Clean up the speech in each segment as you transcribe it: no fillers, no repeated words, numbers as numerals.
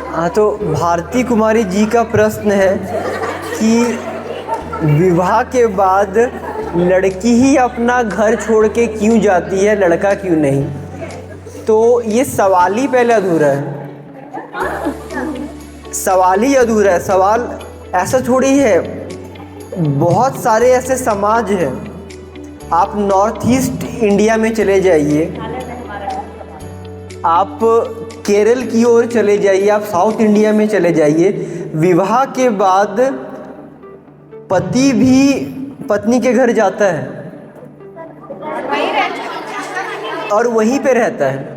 हाँ, तो भारती कुमारी जी का प्रश्न है कि विवाह के बाद लड़की ही अपना घर छोड़ के क्यों जाती है, लड़का क्यों नहीं। तो ये सवाल ही पहले अधूरा है, सवाल ही अधूरा है। सवाल ऐसा थोड़ी है, बहुत सारे ऐसे समाज हैं। आप नॉर्थ ईस्ट इंडिया में चले जाइए, आप केरल की ओर चले जाइए, आप साउथ इंडिया में चले जाइए, विवाह के बाद पति भी पत्नी के घर जाता है और वहीं पे रहता है।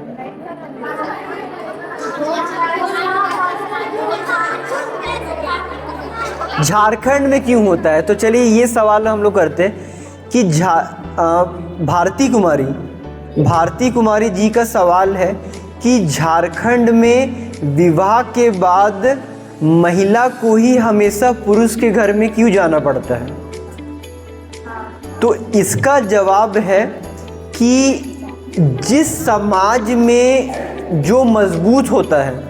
झारखंड में क्यों होता है? तो चलिए ये सवाल हम लोग करते हैं कि भारती कुमारी जी का सवाल है कि झारखंड में विवाह के बाद महिला को ही हमेशा पुरुष के घर में क्यों जाना पड़ता है। तो इसका जवाब है कि जिस समाज में जो मजबूत होता है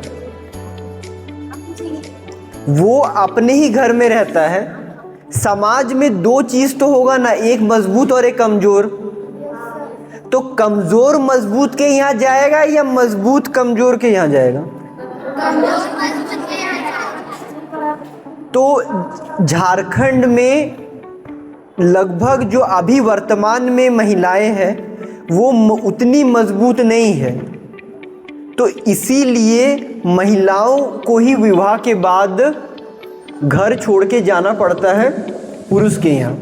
वो अपने ही घर में रहता है। समाज में दो चीज तो होगा ना, एक मजबूत और एक कमजोर। तो कमजोर मजबूत के यहाँ जाएगा या मजबूत कमजोर के यहाँ जाएगा? तो झारखंड में लगभग जो अभी वर्तमान में महिलाएं हैं वो उतनी मजबूत नहीं है। तो इसीलिए महिलाओं को ही विवाह के बाद घर छोड़ के जाना पड़ता है पुरुष के यहाँ।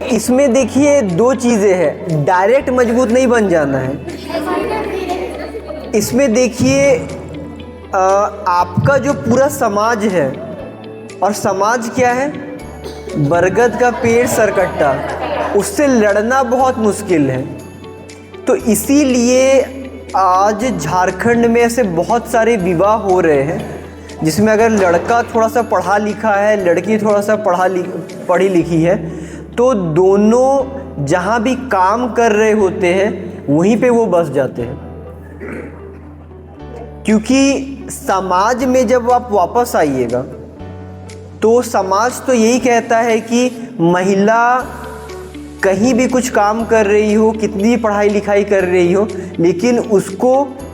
इसमें देखिए दो चीज़ें हैं, डायरेक्ट मजबूत नहीं बन जाना है। इसमें देखिए आपका जो पूरा समाज है, और समाज क्या है? बरगद का पेड़ सरकट्टा, उससे लड़ना बहुत मुश्किल है। तो इसीलिए आज झारखंड में ऐसे बहुत सारे विवाह हो रहे हैं जिसमें अगर लड़का थोड़ा सा पढ़ा लिखा है, लड़की थोड़ा सा पढ़ी लिखी है, तो दोनों जहाँ भी काम कर रहे होते हैं वहीं पे वो बस जाते हैं। क्योंकि समाज में जब आप वापस आइएगा तो समाज तो यही कहता है कि महिला कहीं भी कुछ काम कर रही हो, कितनी पढ़ाई लिखाई कर रही हो, लेकिन उसको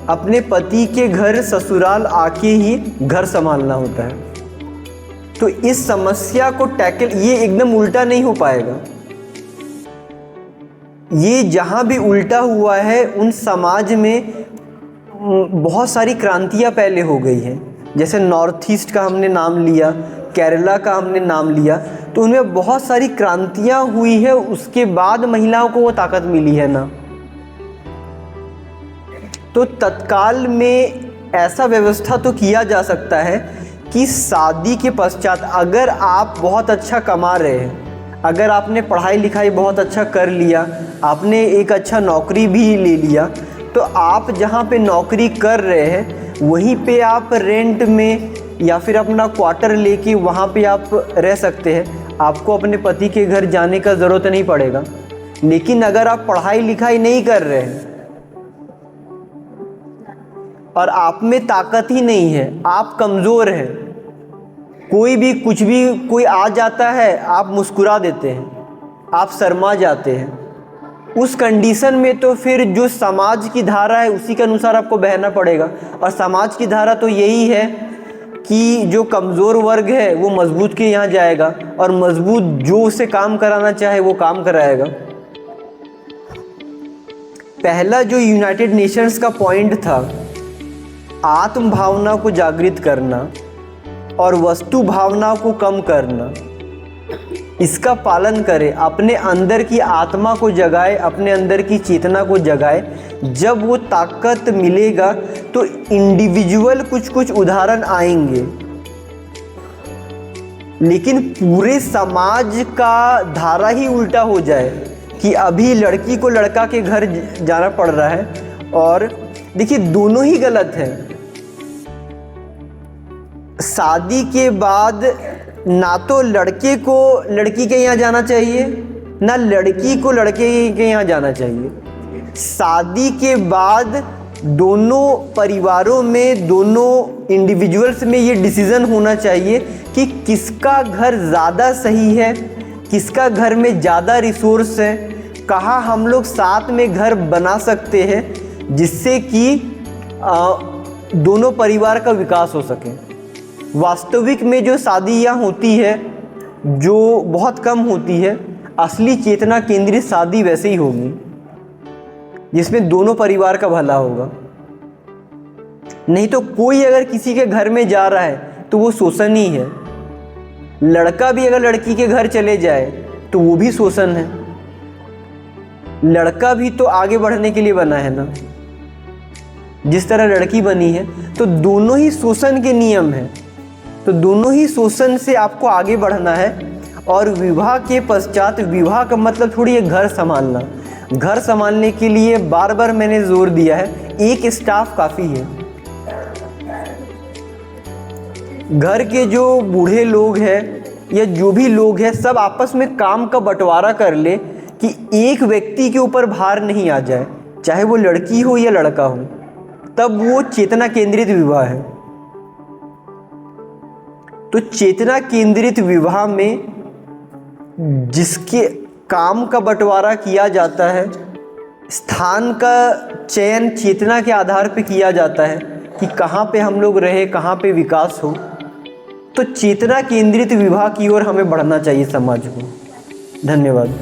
अपने पति के घर ससुराल आके ही घर संभालना होता है। तो इस समस्या को टैकल ये एकदम उल्टा नहीं हो पाएगा। ये जहाँ भी उल्टा हुआ है उन समाज में बहुत सारी क्रांतियाँ पहले हो गई हैं। जैसे नॉर्थ ईस्ट का हमने नाम लिया, केरला का हमने नाम लिया, तो उनमें बहुत सारी क्रांतियाँ हुई है, उसके बाद महिलाओं को वो ताकत मिली है ना। तो तत्काल में ऐसा व्यवस्था तो किया जा सकता है कि शादी के पश्चात अगर आप बहुत अच्छा कमा रहे हैं, अगर आपने पढ़ाई लिखाई बहुत अच्छा कर लिया, आपने एक अच्छा नौकरी भी ले लिया, तो आप जहाँ पे नौकरी कर रहे हैं वहीं पे आप रेंट में या फिर अपना क्वार्टर लेके वहाँ पे आप रह सकते हैं। आपको अपने पति के घर जाने का ज़रूरत नहीं पड़ेगा। लेकिन अगर आप पढ़ाई लिखाई नहीं कर रहे हैं और आप में ताकत ही नहीं है, आप कमज़ोर हैं, कोई भी कुछ भी कोई आ जाता है आप मुस्कुरा देते हैं, आप शर्मा जाते हैं, उस कंडीशन में तो फिर जो समाज की धारा है उसी के अनुसार आपको बहना पड़ेगा। और समाज की धारा तो यही है कि जो कमज़ोर वर्ग है वो मजबूत के यहाँ जाएगा और मजबूत जो उसे काम कराना चाहे वो काम कराएगा। पहला जो यूनाइटेड नेशंस का पॉइंट था, आत्म भावना को जागृत करना और वस्तु भावना को कम करना, इसका पालन करें, अपने अंदर की आत्मा को जगाए, अपने अंदर की चेतना को जगाए। जब वो ताकत मिलेगा तो इंडिविजुअल कुछ उदाहरण आएंगे, लेकिन पूरे समाज का धारा ही उल्टा हो जाए कि अभी लड़की को लड़का के घर जाना पड़ रहा है। और देखिए दोनों ही गलत है। शादी के बाद ना तो लड़के को लड़की के यहाँ जाना चाहिए, ना लड़की को लड़के के यहाँ जाना चाहिए। शादी के बाद दोनों परिवारों में, दोनों इंडिविजुअल्स में ये डिसीज़न होना चाहिए कि किसका घर ज़्यादा सही है, किसका घर में ज़्यादा रिसोर्स है, कहाँ हम लोग साथ में घर बना सकते हैं जिससे कि दोनों परिवार का विकास हो सके। वास्तविक में जो शादियाँ होती है, जो बहुत कम होती है, असली चेतना केंद्रित शादी वैसे ही होगी जिसमें दोनों परिवार का भला होगा। नहीं तो कोई अगर किसी के घर में जा रहा है तो वो शोषण ही है। लड़का भी अगर लड़की के घर चले जाए तो वो भी शोषण है। लड़का भी तो आगे बढ़ने के लिए बना है ना, जिस तरह लड़की बनी है। तो दोनों ही शोषण के नियम हैं, तो दोनों ही शोषण से आपको आगे बढ़ना है। और विवाह के पश्चात, विवाह का मतलब थोड़ी है घर संभालना। घर संभालने के लिए बार बार मैंने जोर दिया है, एक स्टाफ काफ़ी है। घर के जो बूढ़े लोग हैं या जो भी लोग हैं, सब आपस में काम का बंटवारा कर ले कि एक व्यक्ति के ऊपर भार नहीं आ जाए, चाहे वो लड़की हो या लड़का हो, तब वो चेतना केंद्रित विवाह है। तो चेतना केंद्रित विवाह में जिसके काम का बंटवारा किया जाता है, स्थान का चयन चेतना के आधार पे किया जाता है कि कहाँ पे हम लोग रहे, कहाँ पे विकास हो। तो चेतना केंद्रित विवाह की ओर हमें बढ़ना चाहिए समाज को। धन्यवाद।